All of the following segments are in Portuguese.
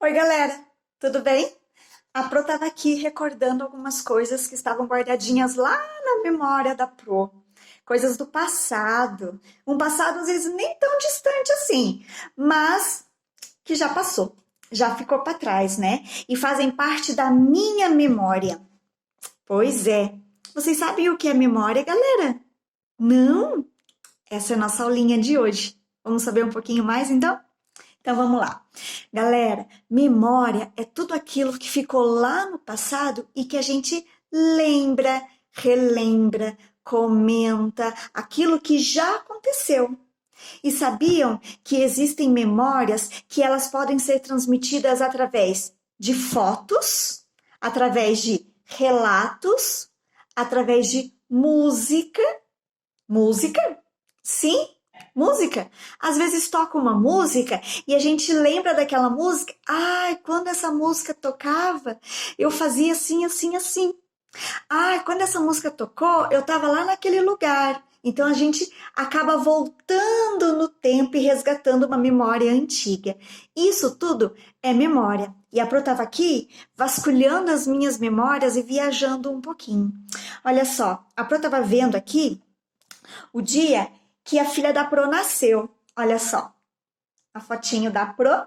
Oi, galera, tudo bem? A Pro estava aqui recordando algumas coisas que estavam guardadinhas lá na memória da Pro. Coisas do passado. Um passado, às vezes, nem tão distante assim, mas que já passou, já ficou para trás, né? E fazem parte da minha memória. Pois é. Vocês sabem o que é memória, galera? Não? Essa é a nossa aulinha de hoje. Vamos saber um pouquinho mais, então? Então vamos lá. Galera, memória é tudo aquilo que ficou lá no passado e que a gente lembra, relembra, comenta, aquilo que já aconteceu. E sabiam que existem memórias que elas podem ser transmitidas através de fotos, através de relatos, através de música. Música? Sim, música. Às vezes toca uma música e a gente lembra daquela música. Ai, quando essa música tocava, eu fazia assim, assim, assim. Ai, quando essa música tocou, eu estava lá naquele lugar. Então a gente acaba voltando no tempo e resgatando uma memória antiga. Isso tudo é memória. E a Pro estava aqui vasculhando as minhas memórias e viajando um pouquinho. Olha só, a Pro estava vendo aqui o dia que a filha da Pro nasceu. Olha só, a fotinho da Pro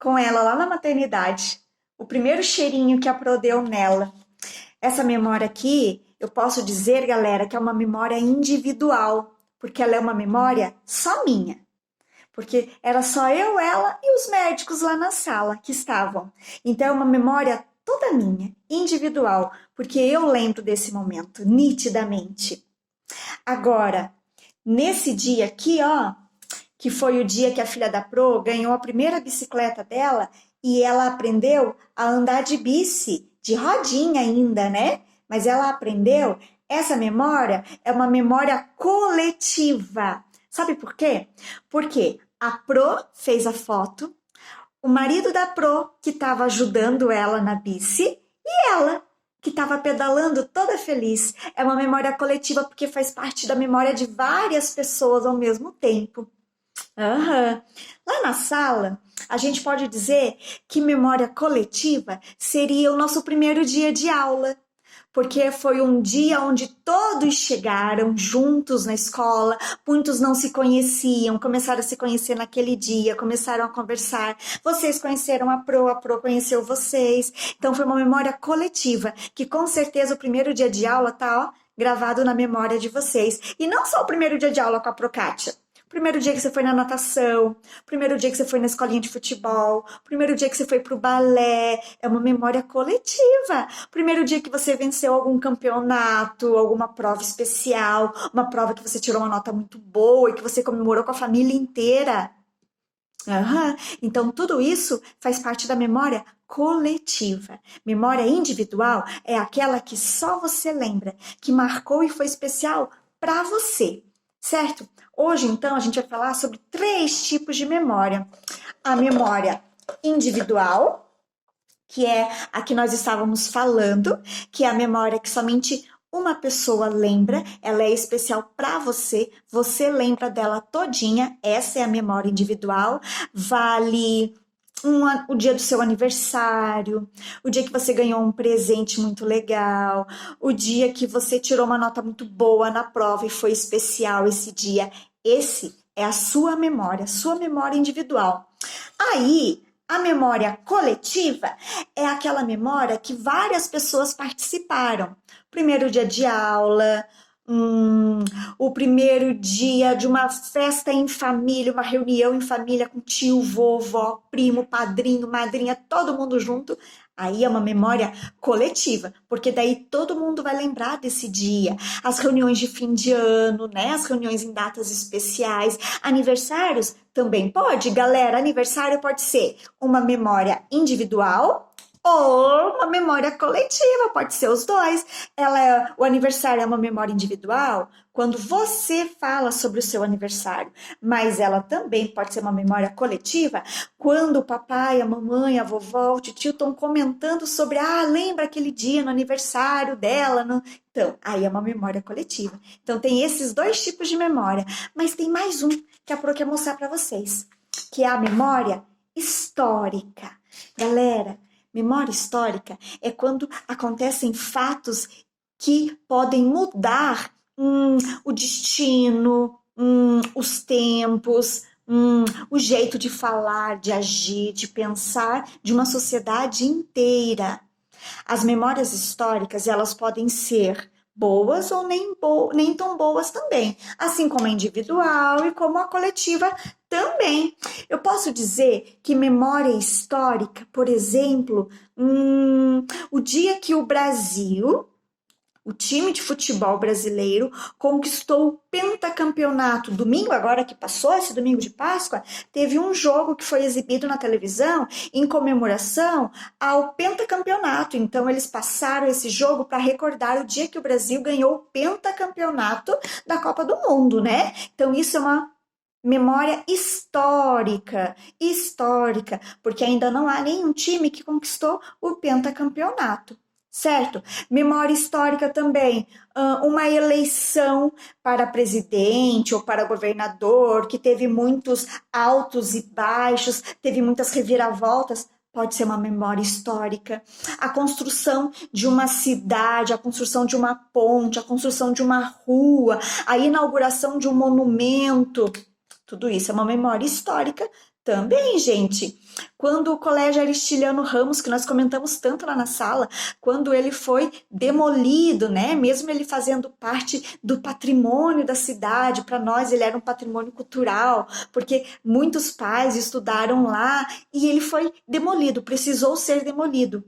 com ela lá na maternidade. O primeiro cheirinho que a Pro deu nela. Essa memória aqui, eu posso dizer, galera, que é uma memória individual, porque ela é uma memória só minha. Porque era só eu, ela e os médicos lá na sala que estavam. Então é uma memória toda minha, individual, porque eu lembro desse momento nitidamente. Agora, nesse dia aqui, ó, que foi o dia que a filha da Pro ganhou a primeira bicicleta dela e ela aprendeu a andar de bici, de rodinha ainda, né? Mas ela aprendeu, essa memória é uma memória coletiva. Sabe por quê? Porque a Pro fez a foto, o marido da Pro, que estava ajudando ela na bici, e ela, que estava pedalando toda feliz. É uma memória coletiva porque faz parte da memória de várias pessoas ao mesmo tempo. Aham. Lá na sala, a gente pode dizer que memória coletiva seria o nosso primeiro dia de aula, porque foi um dia onde todos chegaram juntos na escola, muitos não se conheciam, começaram a se conhecer naquele dia, começaram a conversar. Vocês conheceram a Pro conheceu vocês. Então foi uma memória coletiva, que com certeza o primeiro dia de aula tá, ó, gravado na memória de vocês. E não só o primeiro dia de aula com a Prokátia. Primeiro dia que você foi na natação, primeiro dia que você foi na escolinha de futebol, primeiro dia que você foi pro balé, é uma memória coletiva. Primeiro dia que você venceu algum campeonato, alguma prova especial, uma prova que você tirou uma nota muito boa e que você comemorou com a família inteira. Aham. Então, tudo isso faz parte da memória coletiva. Memória individual é aquela que só você lembra, que marcou e foi especial para você, certo? Hoje, então, a gente vai falar sobre três tipos de memória. A memória individual, que é a que nós estávamos falando, que é a memória que somente uma pessoa lembra, ela é especial para você, você lembra dela todinha, essa é a memória individual, vale o dia do seu aniversário, o dia que você ganhou um presente muito legal, o dia que você tirou uma nota muito boa na prova e foi especial esse dia. Esse é a sua memória individual. Aí, a memória coletiva é aquela memória que várias pessoas participaram. Primeiro dia de aula, o primeiro dia de uma festa em família, uma reunião em família com tio, vovó, primo, padrinho, madrinha, todo mundo junto. Aí é uma memória coletiva, porque daí todo mundo vai lembrar desse dia. As reuniões de fim de ano, né? As reuniões em datas especiais, aniversários também pode, galera. Aniversário pode ser uma memória individual ou uma memória coletiva, pode ser os dois. O aniversário é uma memória individual quando você fala sobre o seu aniversário, mas ela também pode ser uma memória coletiva quando o papai, a mamãe, a vovó, o tio estão comentando sobre, lembra aquele dia no aniversário dela? Então, aí é uma memória coletiva. Então, tem esses dois tipos de memória, mas tem mais um que a Pro quer mostrar para vocês, que é a memória histórica. Galera, memória histórica é quando acontecem fatos que podem mudar o destino, os tempos, o jeito de falar, de agir, de pensar de uma sociedade inteira. As memórias históricas, elas podem ser boas ou nem tão boas também, assim como a individual e como a coletiva também. Eu posso dizer que memória histórica, por exemplo, o dia que o time de futebol brasileiro conquistou o pentacampeonato. Domingo, agora que passou, esse domingo de Páscoa, teve um jogo que foi exibido na televisão em comemoração ao pentacampeonato. Então, eles passaram esse jogo para recordar o dia que o Brasil ganhou o pentacampeonato da Copa do Mundo, né? Então, isso é uma memória histórica, porque ainda não há nenhum time que conquistou o pentacampeonato. Certo? Memória histórica também, uma eleição para presidente ou para governador, que teve muitos altos e baixos, teve muitas reviravoltas, pode ser uma memória histórica. A construção de uma cidade, a construção de uma ponte, a construção de uma rua, a inauguração de um monumento, tudo isso é uma memória histórica também, gente. Quando o Colégio Aristiliano Ramos, que nós comentamos tanto lá na sala, quando ele foi demolido, né? Mesmo ele fazendo parte do patrimônio da cidade, para nós ele era um patrimônio cultural, porque muitos pais estudaram lá e ele foi demolido, precisou ser demolido.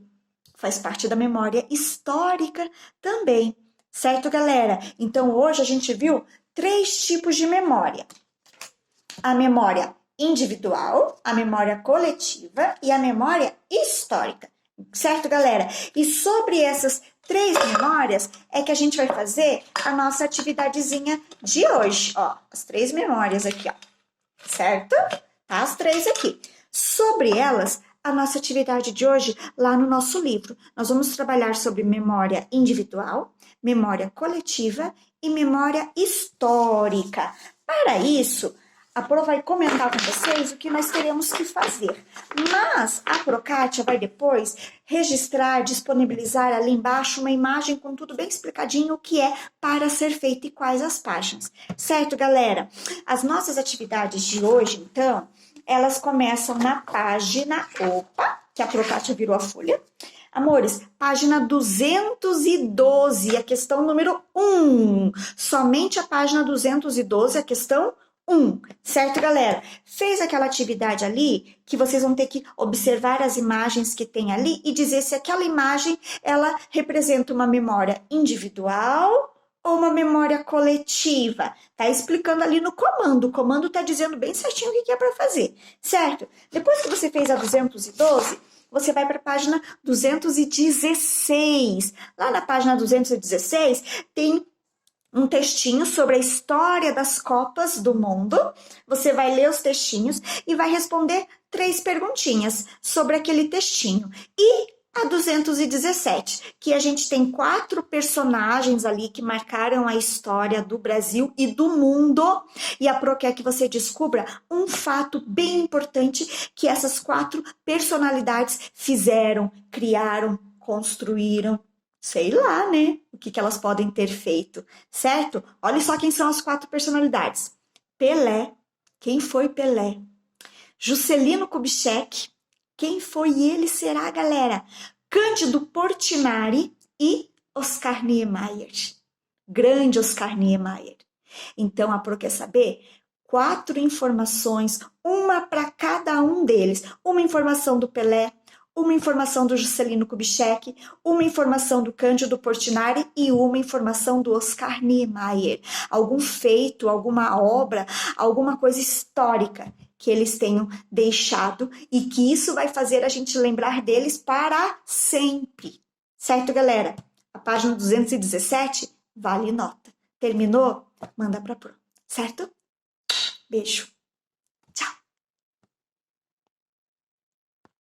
Faz parte da memória histórica também, certo, galera? Então hoje a gente viu 3 tipos de memória. A memória individual, a memória coletiva e a memória histórica. Certo, galera? E sobre essas 3 memórias é que a gente vai fazer a nossa atividadezinha de hoje. Ó, as 3 memórias aqui, ó. Certo? Tá? As 3 aqui. Sobre elas, a nossa atividade de hoje, lá no nosso livro, nós vamos trabalhar sobre memória individual, memória coletiva e memória histórica. Para isso, a Pro vai comentar com vocês o que nós teremos que fazer. Mas a Prokátia vai depois registrar, disponibilizar ali embaixo uma imagem com tudo bem explicadinho o que é para ser feito e quais as páginas. Certo, galera? As nossas atividades de hoje, então, elas começam na página... Opa, que a Prokátia virou a folha. Amores, página 212, a questão número 1. Somente a página 212, a questão 1, certo, galera? Fez aquela atividade ali que vocês vão ter que observar as imagens que tem ali e dizer se aquela imagem ela representa uma memória individual ou uma memória coletiva. Tá explicando ali no comando. O comando tá dizendo bem certinho o que é para fazer, certo? Depois que você fez a 212, você vai para a página 216. Lá na página 216 tem um textinho sobre a história das Copas do Mundo. Você vai ler os textinhos e vai responder 3 perguntinhas sobre aquele textinho. E a 217, que a gente tem 4 personagens ali que marcaram a história do Brasil e do mundo. E a Pro quer que você descubra um fato bem importante que essas 4 personalidades fizeram, criaram, construíram. Sei lá, né? O que elas podem ter feito, certo? Olha só quem são as 4 personalidades. Pelé. Quem foi Pelé? Juscelino Kubitschek. Quem foi ele será, galera? Cândido Portinari e Oscar Niemeyer. Grande Oscar Niemeyer. Então, a Pro quer saber 4 informações, uma para cada um deles. Uma informação do Pelé, uma informação do Juscelino Kubitschek, uma informação do Cândido Portinari e uma informação do Oscar Niemeyer. Algum feito, alguma obra, alguma coisa histórica que eles tenham deixado e que isso vai fazer a gente lembrar deles para sempre. Certo, galera? A página 217 vale nota. Terminou? Manda para Pro. Certo? Beijo.